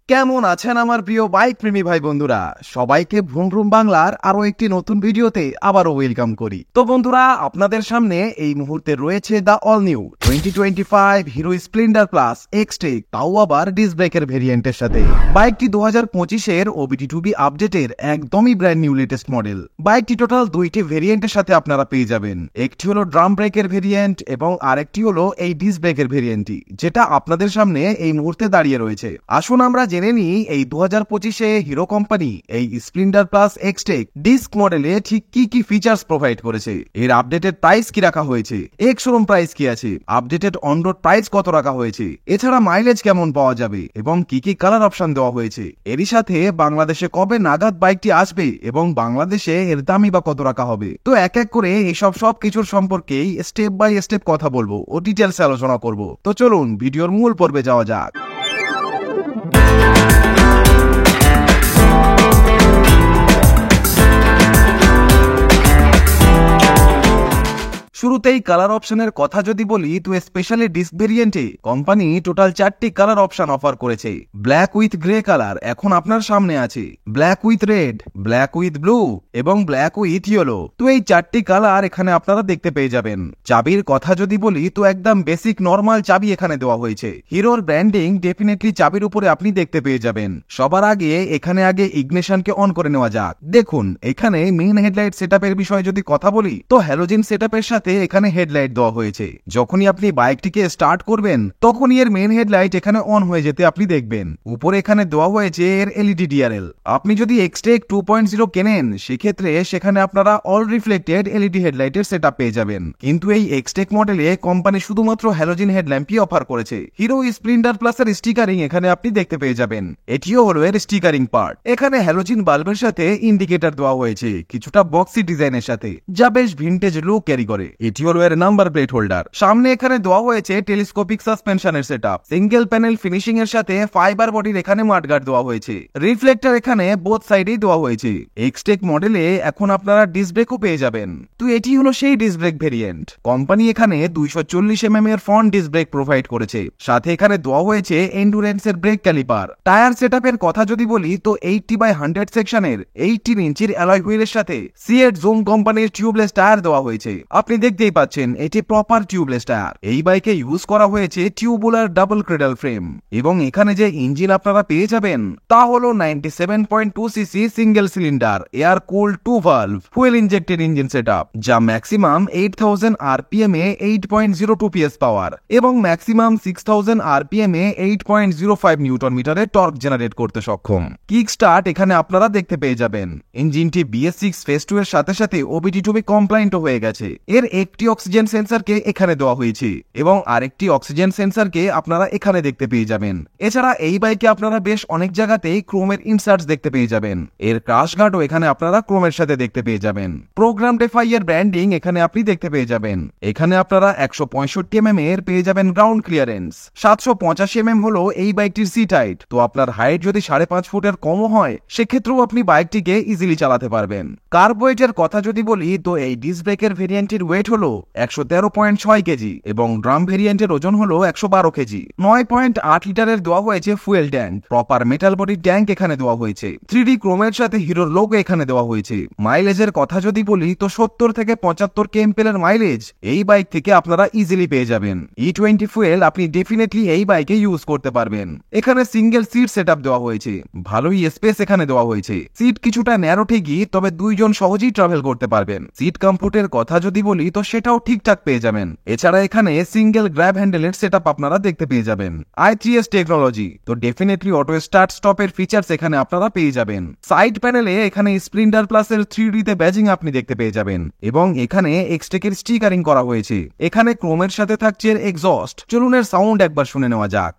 কেমন আছেন আমার প্রিয় বাইক প্রেমী ভাই বন্ধুরা? সবাইকে ভ্রুম ভ্রুম বাংলার আরো একটি নতুন ভিডিওতে আবারও ওয়েলকাম করি। তো বন্ধুরা, আপনাদের সামনে এই মুহূর্তে রয়েছে the all new 2025 Hero Splendor plus Xtec, তাও আবার ডিস্ক ব্রেকের ভেরিয়েন্টের সাথে। বাইকটি 2025-এর OBD2B আপডেটের একদমই ব্র্যান্ড নিউ লেটেস্ট মডেল। বাইকটি টোটাল দুইটি ভেরিয়েন্টের সাথে আপনারা পেয়ে যাবেন। একটি হলো ড্রাম ব্রেকের ভেরিয়েন্ট এবং আরেকটি হলো এই ডিস্ক ব্রেকের ভেরিয়েন্টটি, যেটা আপনাদের সামনে এই মুহূর্তে দাঁড়িয়ে রয়েছে। আসুন আমরা জেনে নিই এই 2025-এ হিরো কোম্পানি এই স্প্লেন্ডার প্লাস এক্সটেক ডিস্ক মডেলে ঠিক কি কি ফিচার্স প্রোভাইড করেছে, এর আপডেটেড প্রাইস কি রাখা হয়েছে, এক্স শোরুম প্রাইস কি আছে, আপডেটেড অন রোড প্রাইস কত রাখা হয়েছে, এছাড়া মাইলেজ কেমন পাওয়া যাবে এবং কি কি কালার অপশন দেওয়া হয়েছে, এরই সাথে বাংলাদেশে কবে নাগাদ বাইকটি আসবে এবং বাংলাদেশে এর দামই বা কত রাখা হবে। তো এক এক করে এইসব সবকিছুর সম্পর্কেই স্টেপ বাই স্টেপ কথা বলবো ও ডিটেলসে আলোচনা করব। তো চলুন ভিডিওর মূল পর্বে যাওয়া যাক। শুরুতেই কালার অপশনের কথা যদি বলি, তো স্পেশালি ডিস্ক ভেরিয়েন্টে কোম্পানি টোটাল 4টি কালার অপশন অফার করেছে। ব্ল্যাক উইথ গ্রে কালার এখন আপনার সামনে আছে, black with red, black with blue এবং ব্ল্যাক উইথ ইয়েলো। তো এই 4টি কালার এখানে আপনারা দেখতে পেয়ে যাবেন। চাবির কথা যদি বলি, তো একদম বেসিক নরমাল চাবি এখানে দেওয়া হয়েছে। হিরোর ব্র্যান্ডিং ডেফিনেটলি চাবির উপরে আপনি দেখতে পেয়ে যাবেন। সবার আগে এখানে ইগনিশনকে অন করে নেওয়া যাক। দেখুন, এখানে মেইন হেডলাইট সেটআপের বিষয়ে যদি কথা বলি, তো হ্যালোজেন সেটআপের সাথে এখানে হেডলাইট দেওয়া হয়েছে। যখনই আপনি বাইকটিকে স্টার্ট করবেন তখনই এর মেইন হেডলাইট এখানে অন হয়ে যেতে আপনি দেখবেন। উপরে এখানে দেওয়া হয়েছে এর এলইডি ডিআরএল। আপনি যদি এক্সটেক 2.0 কেনেন, সেক্ষেত্রে সেখানে আপনারা অল রিফ্লেক্টেড এলইডি হেডলাইটের সেটআপ পেয়ে যাবেন। কিন্তু এই এক্সটেক মডেলে কোম্পানি শুধুমাত্র হ্যালোজেন হেডল্যাম্পই অফার করেছে। হিরো স্প্লেন্ডার প্লাসের স্টিকারিং এখানে আপনি দেখতে পেয়ে যাবেন। এটিও হলো এর স্টিকারিং পার্ট। এখানে হ্যালোজেন বাল্বের সাথে ইন্ডিকেটর দেওয়া হয়েছে, কিছুটা বক্সি ডিজাইনের সাথে, যা বেশ ভিনটেজ লুক ক্যারি করে। এটি হলো এর নাম্বার প্লেট হোল্ডার। সামনে এখানে দেওয়া হয়েছে টেলিস্কোপিক সাসপেনশনের সেটআপ। সিঙ্গেল প্যানেল ফিনিশিং এর সাথে ফাইবার বডির এখানে মাডগার্ড দেওয়া হয়েছে। রিফ্লেক্টর এখানে বোথ সাইডেই দেওয়া হয়েছে। এক্সটেক মডেলে এখন আপনারা ডিস্ক ব্রেকও পেয়ে যাবেন। তো এটি হলো সেই ডিস্ক ব্রেক ভেরিয়েন্ট। কোম্পানি এখানে 240 mm এর ফ্রন্ট ডিস্ক ব্রেক প্রোভাইড করেছে। সাথে এখানে দেওয়া হয়েছে এন্ডুরেন্স এর ব্রেক ক্যালিপার। টায়ার সেটআপের কথা যদি বলি, তো 80/100 সেকশনের 18 ইঞ্চির অ্যালয় হুইলের সাথে সিয়েট জুম কোম্পানির টিউবলেস টায়ার দেওয়া হয়েছে। আপনি দেখতেই পাচ্ছেন এটি প্রপার টিউবলেস টায়ার। এই বাইকে ইউজ করা হয়েছে টিউবুলার ডাবল ক্রেডল ফ্রেম এবং এখানে যে ইঞ্জিন আপনারা পেয়ে যাবেন তা হলো 97.2 CC single cylinder air cooled 2 valve fuel injected engine setup, যা ম্যাক্সিমাম 8000 আরপিএম এ 8.02 PS পাওয়ার এবং ম্যাক্সিমাম 6000 আরপিএম এ 8.05 নিউটন মিটারের টর্ক জেনারেট করতে সক্ষম। কিক স্টার্ট এখানে আপনারা দেখতে পেয়ে যাবেন। ইঞ্জিনটি BS6 ফেজ 2 এর সাথে সাথে OBD2B কমপ্লায়েন্ট হয়ে গেছে। এর একটি অক্সিজেন সেন্সরকে এখানে দেওয়া হয়েছে এবং আরেকটি অক্সিজেন সেন্সরকে আপনারা এখানে দেখতে পেয়ে যাবেন। এছাড়া এই বাইকে আপনারা বেশ অনেক জায়গাতেই ক্রোমের ইনসার্টস দেখতে পেয়ে যাবেন। এর ক্রাশ গার্ডও এখানে আপনারা ক্রোমের সাথে দেখতে পেয়ে যাবেন। প্রোগ্রাম ডেফাই এর ব্র্যান্ডিং এখানে আপনি দেখতে পেয়ে যাবেন। এখানে আপনারা 165 mm এর পেয়ে যাবেন গ্রাউন্ড ক্লিয়ারেন্স। 785 mm হলো এই বাইকটির সিট হাইট। তো আপনার হাইট যদি 5.5 ফুটের কমও হয়, সেক্ষেত্রেও আপনি বাইকটিকে ইজিলি চালাতে পারবেন। কার্ব ওয়েটের কথা যদি বলি, তো এই ডিস্ক ব্রেকের ভেরিয়েন্টের ওয়েট হলো 113.6 কেজি এবং ড্রাম ভেরিয়েন্টের ওজন হলো 112 কেজি। 9.8 লিটারের দেওয়া হয়েছে fuel tank. Proper metal body tank এখানে দেওয়া হয়েছে। 3D ক্রোমের সাথে হিরোর লোগো এখানে দেওয়া হয়েছে। মাইলেজের কথা যদি বলি, তো 70 থেকে 75 kmpl এর মাইলেজ এই বাইক থেকে আপনারা ইজিলি পেয়ে যাবেন। E20 ফুয়েল আপনি ডেফিনেটলি এই বাইকে ইউজ করতে পারবেন। এখানে সিঙ্গেল সিট সেটআপ দেওয়া হয়েছে। ভালোই স্পেস এখানে দেওয়া হয়েছে। সিট কিছুটা ন্যারো ঠিকই, তবে দুইজন সহজেই ট্রাভেল করতে পারবেন। সিট কমফোর্টের কথা যদি বলি, তো সেটাও ঠিকঠাক পেয়ে যাবেন। এছাড়া এখানে সিঙ্গেল গ্র্যাব হ্যান্ডেলের সেটআপ আপনারা দেখতে পেয়ে যাবেন। i3s টেকনোলজি, তো ডেফিনেটলি অটো স্টার্ট স্টপের ফিচার্স এখানে আপনারা পেয়ে যাবেন। সাইড প্যানেলে এখানে স্প্লেন্ডার প্লাস এর 3D তে ব্যাজিং আপনি দেখতে পেয়ে যাবেন এবং এখানে এক্সটেকের স্টিকারিং করা হয়েছে। এখানে ক্রোমের সাথে থাকছে এর এক্সস্ট। চলুন এর সাউন্ড একবার শুনে নেওয়া যাক।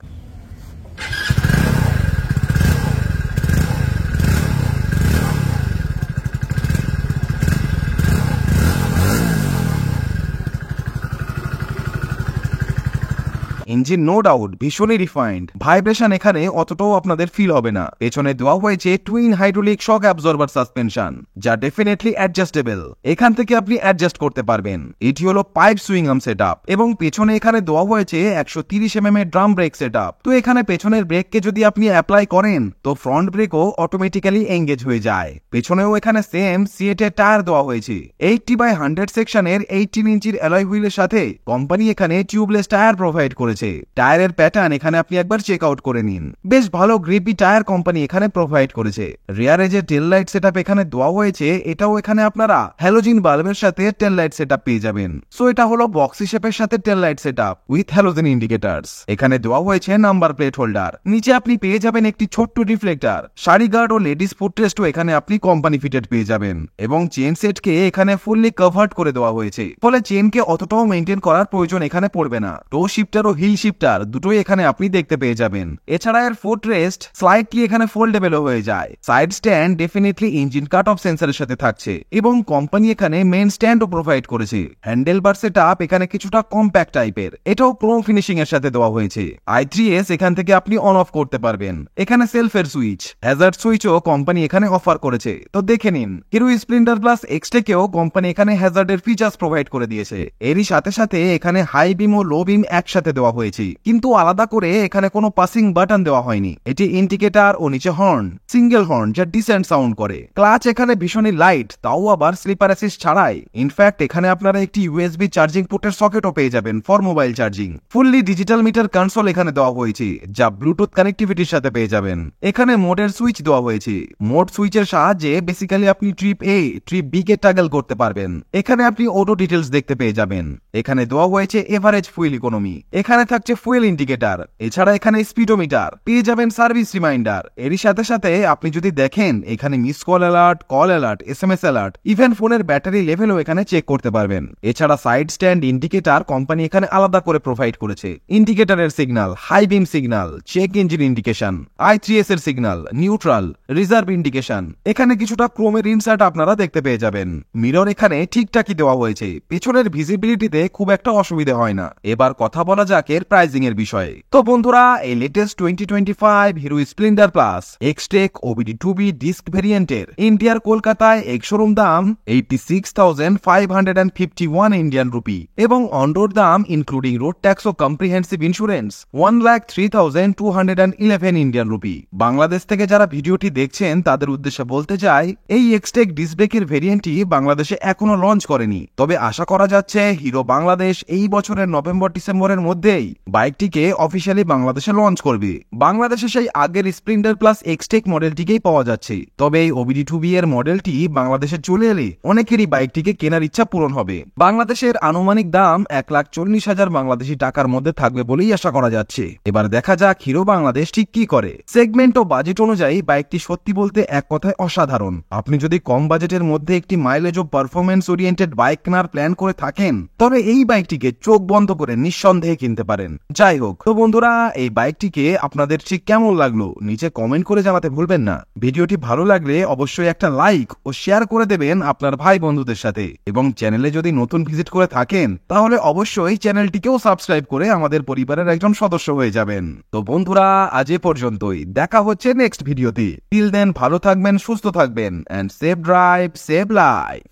ইঞ্জিন নো ডাউট ভীষণই রিফাইন্ড, ভাইব্রেশন এখানে অতটাও আপনাদের ফিল হবে না। পেছনে দেওয়া হয়েছে twin hydraulic shock absorber suspension, যা ডেফিনেটলি অ্যাডজাস্টেবল, এখান থেকে আপনি অ্যাডজাস্ট করতে পারবেন। এটি হলো পাইপ সুইং আর্ম সেটআপ এবং পেছনে এখানে দেওয়া হয়েছে 130 mm এর ড্রাম ব্রেক সেটআপ। তো এখানে পেছনের ব্রেককে যদি আপনি অ্যাপ্লাই করেন তো ফ্রন্ট ব্রেকও অটোমেটিক্যালি এঙ্গেজ হয়ে যায়। পেছনেও এখানে সেম সিএটের টায়ার দেওয়া হয়েছে। 80/100 সেকশনের 18 ইঞ্চির অ্যালয় হুইলের সাথে কোম্পানি এখানে টিউবলেস টায়ার প্রোভাইড করেছে। টায়ারের প্যাটার্ন এখানে আপনি একবার চেক আউট করে নিন, বেশ ভালো গ্রিপি টায়ার কোম্পানি এখানে প্রোভাইড করেছে। রিয়ারে যে টেল লাইট সেটআপ এখানে দেওয়া হয়েছে এটাও এখানে আপনারা হ্যালোজিন বাল্বের সাথে টেল লাইট সেটআপ পেয়ে যাবেন। সো এটা হলো বক্সি শেপের সাথে টেল light setup with halogen indicators. এখানে দেওয়া হয়েছে নাম্বার প্লেট হোল্ডার, নিচে আপনি পেয়ে যাবেন একটি ছোট্ট রিফ্লেক্টর, শাড়ি গার্ড ও লেডিস ফুটরেস্টও এখানে আপনি কোম্পানি ফিটেড পেয়ে যাবেন এবং চেন সেটকে এখানে ফুললি কভার্ড করে দেওয়া হয়েছে, ফলে চেনকে অতটাও মেইনটেইন করার প্রয়োজন এখানে পড়বে না। টো শিফটার ও হিল শিফটার দুটোই এখানে আপনি দেখতে পেয়ে যাবেন। এছাড়া এর ফুটরেস্ট স্লাইডলি এখানে ফোল্ডেবলও হয়ে যায়। Side stand definitely engine cut off সেন্সরের সাথে থাকছে এবং কোম্পানি এখানে মেইন স্ট্যান্ডও প্রোভাইড করেছে। হ্যান্ডেল বার সেটআপ এখানে কিছুটা কম্প্যাক্ট টাইপের, এটাও ক্রোম ফিনিশিং এর সাথে দেওয়া হয়েছে। i3s এখান থেকে আপনি অন অফ করতে পারবেন। এখানে সেলফের সুইচ, হ্যাজার্ড সুইচও কোম্পানি এখানে অফার করেছে। তো দেখে নিন, হিরো স্প্লেন্ডার প্লাস এক্সটেকেও কোম্পানি এখানে হ্যাজার্ডের ফিচার্স প্রোভাইড করে দিয়েছে। এরই সাথে সাথে এখানে হাই বিম ও লো বিম একসাথে দেওয়া হয়েছে, কিন্তু আলাদা করে এখানে কোনো পাসিং বাটন দেওয়া হয়নি। এটি ইন্ডিকেটর ও নিচে হর্ন, সিঙ্গেল হর্ন যা ডিসেন্ট সাউন্ড করে। ক্লাচ এখানে ভীষণই লাইট, তাও আবার স্লিপার অ্যাসিস্ট ছাড়াই। ইনফ্যাক্ট এখানে আপনারা একটি ইউএসবি চার্জিং পোর্টের সকেটও পেয়ে যাবেন for mobile charging. Fully digital meter console এখানে দেওয়া হয়েছে, যা ব্লুটুথ কানেক্টিভিটির সাথে পেয়ে যাবেন। এখানে মোডের সুইচ দেওয়া হয়েছে, মোড সুইচের সাহায্যে বেসিক্যালি আপনি ট্রিপ এ ট্রিপ বি কে টাগল করতে পারবেন। এখানে আপনি অটো ডিটেলস দেখতে পেয়ে যাবেন। এখানে দেওয়া হয়েছে এভারেজ ফুয়েল ইকোনমি, এখানে থাকছে ফুয়েল ইন্ডিকেটর, এছাড়া এখানে স্পিডোমিটার পেয়ে যাবেন, সার্ভিস রিমাইন্ডার। এরই সাথে সাথে আপনি যদি দেখেন এখানে miss call alert, SMS alert, even ফোনের ব্যাটারি লেভেলও এখানে চেক করতে পারবেন। এছাড়া সাইড স্ট্যান্ড ইন্ডিকেটর কোম্পানি এখানে আলাদা করে প্রোভাইড করেছে। ইন্ডিকেটরের signal, high beam signal, check engine indication, i3s এর সিগন্যাল, নিউট্রাল, রিজার্ভ ইন্ডিকেশন। এখানে কিছুটা ক্রোমের ইনসার্ট আপনারা দেখতে পেয়ে যাবেন। মিরর এখানে ঠিকঠাকই দেওয়া হয়েছে, পেছনের ভিজিবিলিটিতে খুব একটা অসুবিধা হয় না। এবার কথা বলা যাক এর প্রাইসিং এর বিষয়ে। তো বন্ধুরা, এই latest 2025 Hero Splendor plus Xtec OBD2B disc ভেরিয়েন্টের ইন্ডিয়ার কলকাতায় এক্স-শোরুম দাম 86,551 ইন্ডিয়ান রুপি এবং অন রোড দাম ইনক্লুডিং রোড ট্যাক্স ও comprehensive insurance 1,03,211 Indian rupee. Bangladesh থেকে যারা ভিডিওটি দেখছেন তাদের উদ্দেশ্যে বলতে চাই, এই এক্সটেক ডিস্ক ব্রেকের ভেরিয়েন্টটি বাংলাদেশে এখনো লঞ্চ করেনি, তবে আশা করা যাচ্ছে হিরো বাংলাদেশ এই বছরের নভেম্বর-ডিসেম্বরের মধ্যেই বাইকটিকে অফিসিয়ালি বাংলাদেশে লঞ্চ করবে। বাংলাদেশে সেই আগের স্প্লেন্ডার প্লাস এক্সটেক মডেলটিকেই পাওয়া যাচ্ছে, তবে এই OBD2B এর মডেলটি বাংলাদেশে চলে এলে অনেকেরই বাইকটিকে কেনার ইচ্ছা পূরণ হবে। বাংলাদেশের আনুমানিক দাম 1,40,000 বাংলাদেশি টাকার মধ্যে থাকবে বলেই আশা করা যাচ্ছে। এবার দেখা যাক হিরো বাংলাদেশ ঠিক কি করে। সেগমেন্ট ও বাজেট অনুযায়ী বাইকটি সত্যি বলতে এক কথায় অসাধারণ। আপনি যদি কম বাজেটের মধ্যে একটি মাইলেজ ও পারফরমেন্স ওরিয়েন্টেড বাইক কেনার প্ল্যান করে থাকেন, তবে এই বাইকটিকে চোখ বন্ধ করে নিঃসন্দেহে কিনতে পারেন। যাই হোক, তো বন্ধুরা, এই বাইকটিকে আপনাদের ঠিক কেমন লাগলো নিচে কমেন্ট করে জানাতে ভুলবেন না। ভিডিওটি ভালো লাগলে অবশ্যই একটা লাইক ও শেয়ার করে দেবেন আপনার ভাই বন্ধুদের সাথে, এবং চ্যানেলে যদি নতুন ভিজিট করে থাকেন তাহলে অবশ্যই চ্যানেলটিকেও সাবস্ক্রাইব করে আমাদের পরিবারের একজন সদস্য হয়ে যাবেন। তো বন্ধুরা, আজ এ পর্যন্তই, দেখা হচ্ছে নেক্সট ভিডিওতে। টিল দেন ভালো থাকবেন, সুস্থ থাকবেন, and safe drive, safe life.